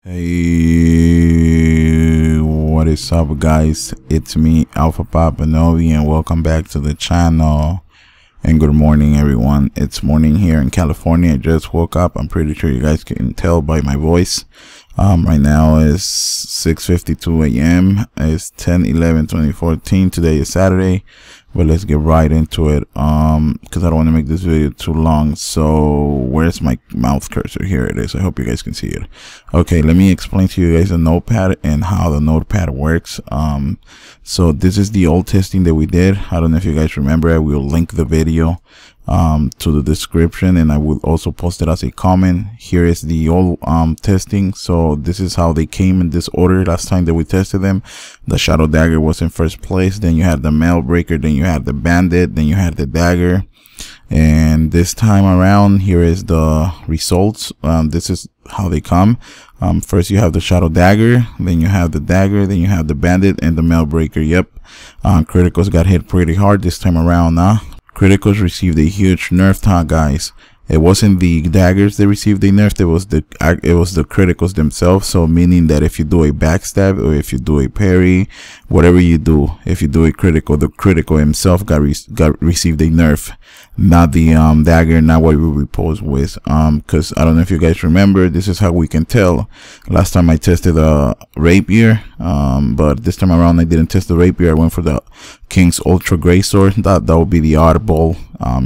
Hey, what is up, guys? It's me, Alpha Papa Novi, and welcome back to the channel. And good morning, everyone. It's morning here in California. I just woke up. I'm pretty sure you guys can tell by my voice. Right now is 6:52 a.m. It's 10/11/2014. Today is Saturday, but let's get right into it. Because I don't want to make this video too long. So where's my mouse cursor? Here it is. I hope you guys can see it. Okay, let me explain to you guys the notepad and how the notepad works. So this is the old testing that we did. I don't know if you guys remember. I will link the video to the description, and I will also post it as a comment. Here is the old testing. So this is how they came in this order last time that we tested them. The Shadow Dagger was in first place, then you had the Mail Breaker, then you had the Bandit, then you had the Dagger. And this time around, here is the results. This is how they come. First you have the Shadow Dagger, then you have the Dagger, then you have the Bandit and the Mail Breaker. Yep. Criticals got hit pretty hard this time around. Criticals received a huge nerf, guys. It wasn't the daggers that received a nerf, it was the criticals themselves. So meaning that if you do a backstab or if you do a parry, whatever you do, if you do a critical, the critical himself received a nerf, not the dagger, not what we riposte with. Because I don't know if you guys remember, this is how we can tell. Last time I tested a rapier, but this time around I didn't test the rapier. I went for the King's Ultra Greatsword. That would be the oddball,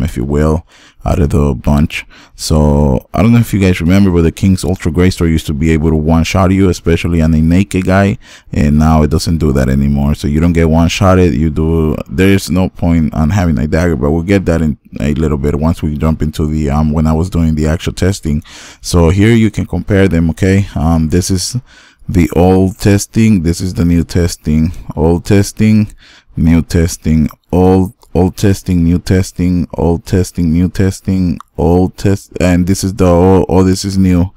if you will, out of the bunch. So I don't know if you guys remember, but the King's Ultra Greatsword used to be able to one-shot you, especially on a naked guy, and now it doesn't do that anymore. So you don't get one-shotted. You do. There's no point on having a dagger, but we'll get that in a little bit once we jump into the when I was doing the actual testing. So here you can compare them. Okay, this is the old testing, this is the new testing. Old testing, new testing. Old testing, new testing, old testing, new testing, old test, and this is the all this is new.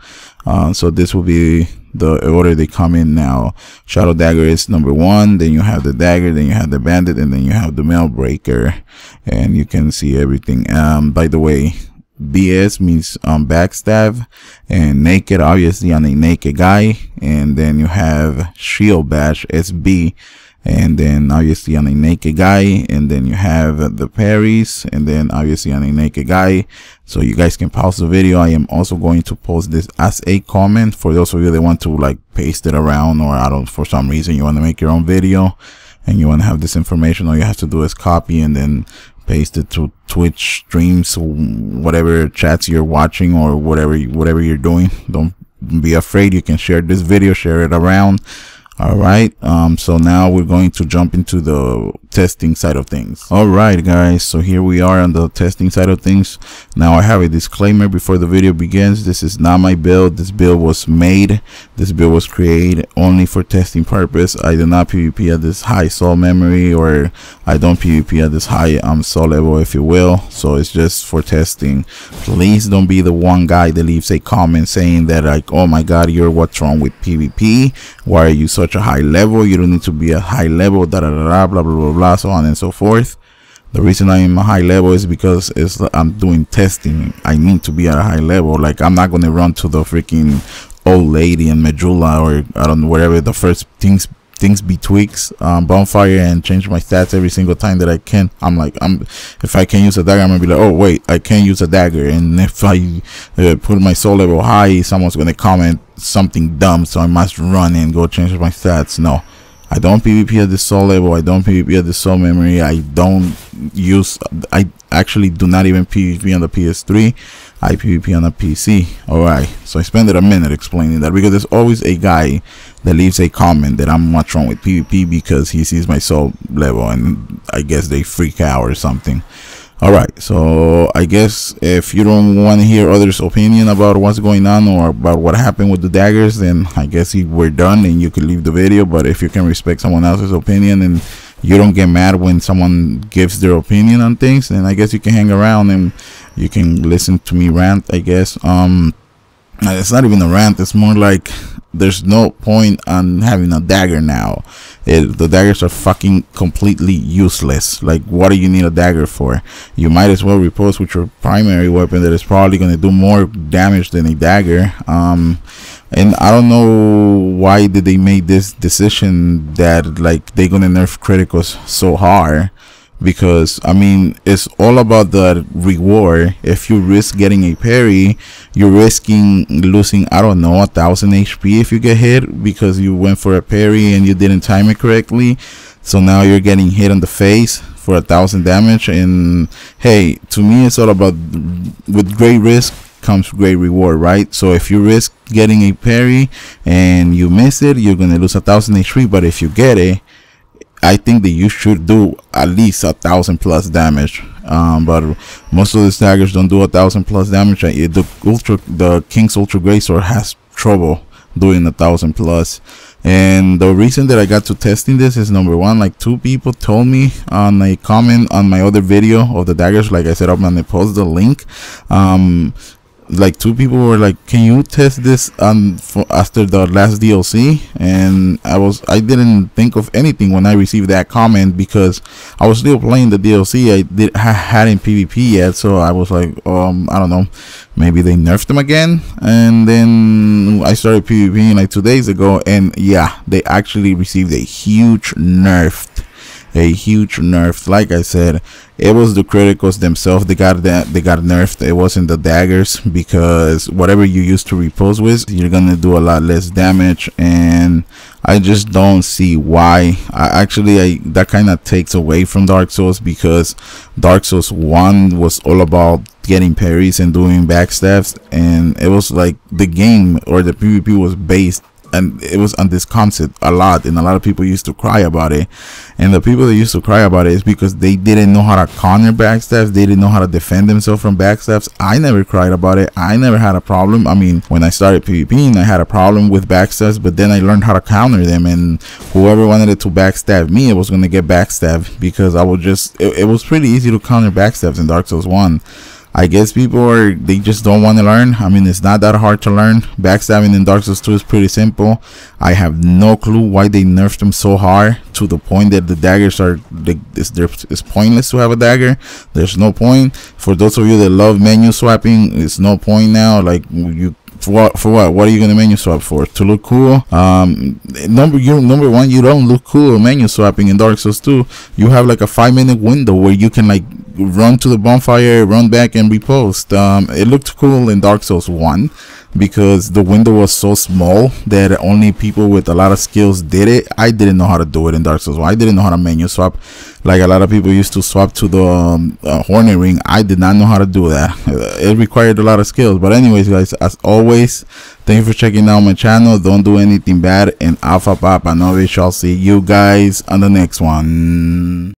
So this will be the order they come in now. Shadow Dagger is number 1, then you have the Dagger, then you have the Bandit, and then you have the Mail Breaker, and you can see everything. By the way, BS means backstab, and naked obviously on a naked guy, and then you have shield bash, SB, and then obviously on a naked guy, and then you have the parries, and then obviously on a naked guy. So you guys can pause the video. I am also going to post this as a comment for those of you that want to like paste it around, or I don't, for some reason you want to make your own video and you want to have this information. All you have to do is copy and then paste it to Twitch streams, whatever chats you're watching, or whatever you're doing. Don't be afraid. You can share this video, share it around. All right, so now we're going to jump into the testing side of things. All right, guys, so here we are on the testing side of things. Now I have a disclaimer before the video begins. This is not my build. This build was made, this build was created only for testing purpose. I do not PvP at this high soul memory, or I don't PvP at this high soul level, if you will. So it's just for testing. Please don't be the one guy that leaves a comment saying that like, oh my god, you're what's wrong with PvP, why are you such a high level, you don't need to be a high level, da da da da, blah blah blah blah, so on and so forth. The reason I am a high level is because I'm doing testing. I need to be at a high level. Like, I'm not gonna run to the freaking old lady in Medjula, or I don't know, wherever the first things be tweaks, bonfire, and change my stats every single time that I can. If I can use a dagger, I'm gonna be like, oh wait, I can't use a dagger, and if I put my soul level high, someone's gonna comment something dumb, so I must run and go change my stats. No, I don't PvP at the soul level. I don't PvP at the soul memory. I actually do not even PvP on the PS3. I PvP on a PC. Alright, so I spent a minute explaining that, because there's always a guy that leaves a comment that I'm what's wrong with PvP because he sees my soul level, and I guess they freak out or something. Alright, so I guess if you don't want to hear others' opinion about what's going on or about what happened with the daggers, then I guess we're done and you can leave the video. But if you can respect someone else's opinion and you don't get mad when someone gives their opinion on things, then I guess you can hang around and you can listen to me rant, I guess. It's not even a rant, it's more like there's no point on having a dagger now. The daggers are fucking completely useless. Like, what do you need a dagger for? You might as well riposte with your primary weapon that is probably going to do more damage than a dagger. And I don't know why did they make this decision that like they're gonna nerf criticals so hard, because I mean it's all about the reward. If you risk getting a parry, you're risking losing, I don't know, 1000 HP if you get hit because you went for a parry and you didn't time it correctly. So now you're getting hit on the face for 1000 damage. And hey, to me it's all about, with great risk comes great reward, right? So if you risk getting a parry and you miss it, you're gonna lose 1000 HP. But if you get it, I think that you should do at least 1000 plus damage. But most of the daggers don't do 1000 plus damage. The King's Ultra Great Sword has trouble doing 1000 plus. And the reason that I got to testing this is, number one, like 2 people told me on a comment on my other video of the daggers, like I said, I'm gonna post the link. Like 2 people were like, can you test this after the last DLC? And I didn't think of anything when I received that comment, because I was still playing the DLC. I hadn't PvP yet, so I was like, I don't know, maybe they nerfed them again. And then I started PvPing like 2 days ago, and yeah, they actually received a huge nerf. Like I said, it was the criticals themselves. They got nerfed. It wasn't the daggers, because whatever you used to riposte with, you're gonna do a lot less damage. And I just don't see why. That kind of takes away from Dark Souls, because Dark Souls 1 was all about getting parries and doing backstabs, and it was like the game or the PvP was based, and it was on this concept a lot, and a lot of people used to cry about it. And the people that used to cry about it is because they didn't know how to counter backstabs. They didn't know how to defend themselves from backstabs. I never cried about it. I never had a problem. I mean, when I started PvPing, I had a problem with backstabs, but then I learned how to counter them, and whoever wanted to backstab me, it was going to get backstabbed, because I would just, it was pretty easy to counter backstabs in Dark Souls 1. I guess they just don't want to learn. I mean, it's not that hard to learn. Backstabbing in Dark Souls 2 is pretty simple. I have no clue why they nerfed them so hard, to the point that the daggers are, it's pointless to have a dagger. There's no point. For those of you that love menu swapping, it's no point now. Like, for what? What are you gonna menu swap for? To look cool? Number one, you don't look cool menu swapping in Dark Souls 2. You have like a 5-minute window where you can like run to the bonfire, run back, and riposte. It looked cool in Dark Souls 1 because the window was so small that only people with a lot of skills did it. I didn't know how to do it in Dark Souls 1. I didn't know how to menu swap like a lot of people used to swap to the Hornet Ring. I did not know how to do that. It required a lot of skills. But anyways, guys, as always, thank you for checking out my channel. Don't do anything bad, and Alpha Papa Novi shall see you guys on the next one.